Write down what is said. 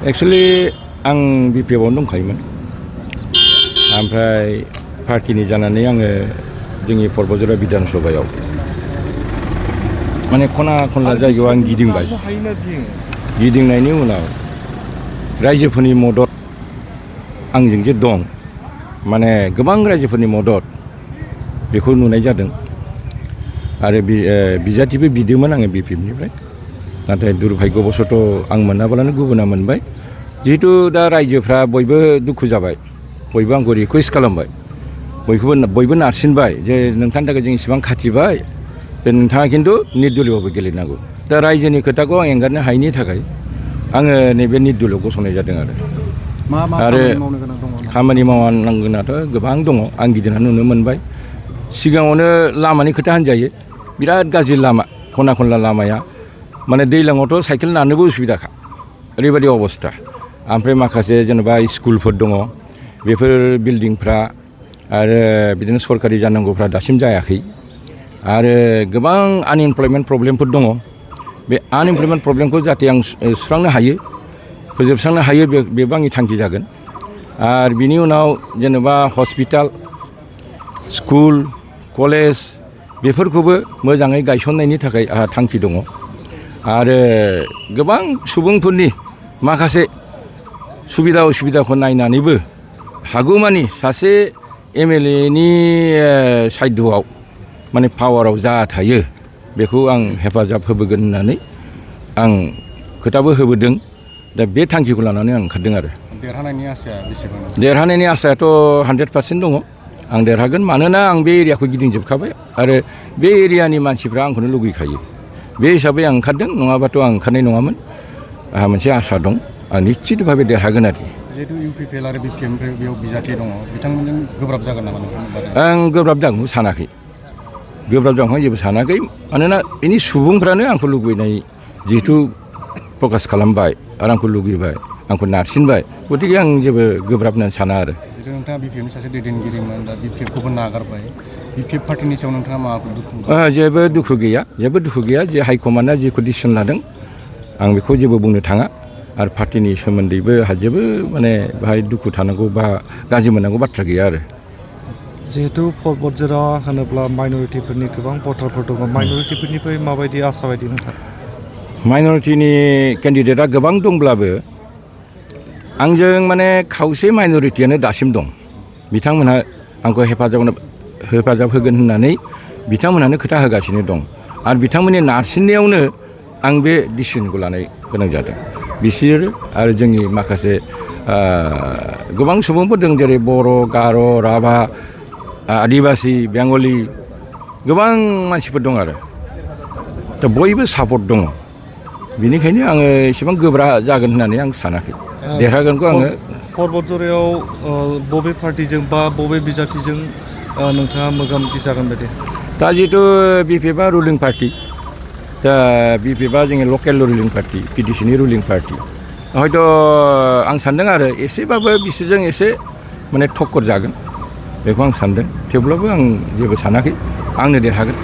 Actually, ang BPO dंखायोमोन. ओमफ्राय पार्टिनि जानानै आङो जोंनि पर्बतझरा बिधान सभायाव माने खना खनला जायगायाव आं गिदिंबाय। गिदिंनायनि उनाव रायजोफोरनि मदद आंजों जे दं माने गोबां रायजोफोरनि मदद बेखौ नुनाय जादों आरो बिजाथिबो बिदोंमोन आङो बिपिएफनिफ्राय नाथाय दुर्भाग्यबसत आं मोनाबालानो गुबुना मोनबाय जिहेतु दा रायजोफ्रा बयबो दुखु जाबाय बयबो आंखौ रिकुवेस्ट खालामबाय बयबो नारसिनबाय जे नोंथांनि थाखाय जों इसेबां खाथिबाय बे नोंथाङा खिन्थु निर्दलीयबो गेलेनांगौ दा रायजोनि खोथाखौ आं एंगारनो हायैनि थाखाय आङो नैबे निर्दलीयआव गसंनाय जादों आरो खामानि मावनांगोनाथ' गोबां दङ आं गिदिंनानै नुनो मोनबाय सिगाङावनो लामानि खोथा होनजायो बिराद गाज्रि लामा खना खनला लामाया माने दैज्लाङावथ' साइकेल नारनोबो उसुबिदाखा ओरैबायदि अबस्था ओमफ्राय माखासे जेनेबा स्कुलफोर दङ बेफोर बिल्डिंफ्रा आरो बिदिनो सरकारि जानांगौफ्रा दासिम जायाखै आरो गोबां आनइमप्लयमेन्ट प्रब्लेमफोर दङ बे आनइमप्लयमेन्ट प्रब्लेमखौ जाहाथे आं सुस्रांनो हायो फोजोबस्रांनो हायो बेबो आंनि थांखि जागोन आरो बिनि उनाव जेनेबा हस्पिटाल स्कुल कलेज बेफोरखौबो मोजाङै गायसननायनि थाखाय आंहा थांखि दङ आरो गोबां सुबुंफोरनि माखासे सुबिदा उसुबिदाखौ नायनानैबो हागौमानि सासे एमएलएनि सायदआव माने पावाराव जा थायो बेखौ आं हेफाजाब होबोगोन होननानै आं खोथाबो होबोदों दा बे थांखिखौ लानानै आं ओंखारदों आरो देरहानायनि आसाया बेसेबां देरहानायनि आसायाथ' 100% दङ आं देरहागोन मानोना आं बे एरियाखौ गिदिंजोबखाबाय आरो बे एरियानि मानसिफ्रा आंखौनो लुगैखायो बे हिसाबै आं ओंखारदों नङाबाथ' आं ओंखारनाय नङामोन आंहा मोनसे आसा दं आं निश्चित भाबे देरहागोन आरोखि जिहेतु इउपिपिएल आरो बिपिएफनिफ्राय बेयाव बिजाथि दङ बिथांमोनजों गोब्राब जागोन नामा नोंथांनि आं गोब्राब जागोनखौ सानाखै गोब्राब जागोनखौ जेबो सानाखै मानोना बेनि सुबुंफ्रानो आंखौ लुबैनाय जिहेतु प्रकास खालामबाय आरो आंखौ लुगैबाय आंखौ नारसिनबाय गतिके आं जेबो गोब्राब होननानै साना आरो जिहेतु नोंथाङा बिपिएफनि सासे दैदेनगिरिमोन दा बिपिएफखौबो नागारबाय बिपिएफ पार्टिनि सायाव नोंथाङा माबाफोर दुखु जेबो दुखु गैया जे हाइकमान्डआ जेखौ डिसिसन लादों आं बेखौ जेबो बुंनो थाङा आरो पार्टिनि सोमोन्दैबो आंहा जेबो माने बाहाय दुखु थानांगौ बा गाज्रि मोननांगौ बाथ्रा गैया आरो जिहेतु पर्बतझरा होनोब्ला माइनरिटिफोरनि गोबां भटारफोर दङ माइनरिटिफोरनिफ्राय माबायदि आसा बायदि नोंथां माइनरिटिनि केन्डिडेटआ गोबां दंब्लाबो आंजों माने खावसे माइनरिटियानो दासिम दं बिथांमोनहा आंखौ हेफाजाब होगोन होननानै बिथांमोनहानो खोथा होगासिनो दं आरो बिथांमोननि नारसिननायावनो आं बे डिसिसनखौ लानो गोनां जादों बिसोर आरो जोंनि माखासे गोबां सुबुंफोर दं जेरै बर' गार' राभा आदिबासि बेंगलि गोबां मानसिफोर दं आरो दा बयबो सापर्ट दङ बेनिखायनो आङो एसेबां गोब्राब जागोन होननानै आं सानाखै देरहागोनखौ आङो पर्बतझरायाव बबे पार्टिजों बा बबे बिजाथिजों नोंथाङा मोगा मोगि जागोन बायदि दा जिहेतु बिपिएफआ रुलिं पार्टि दा बिपिएफआ जोंनि लकेल रुलिं पार्टि पिडिसिनि रुलिं पार्टि हयथ' आं सान्दों आरो एसेबाबो बिसोरजों एसे माने ठक्कर जागोन बेखौ आं सान्दों थेवब्लाबो आं जेबो सानाखै आंनो देरहागोन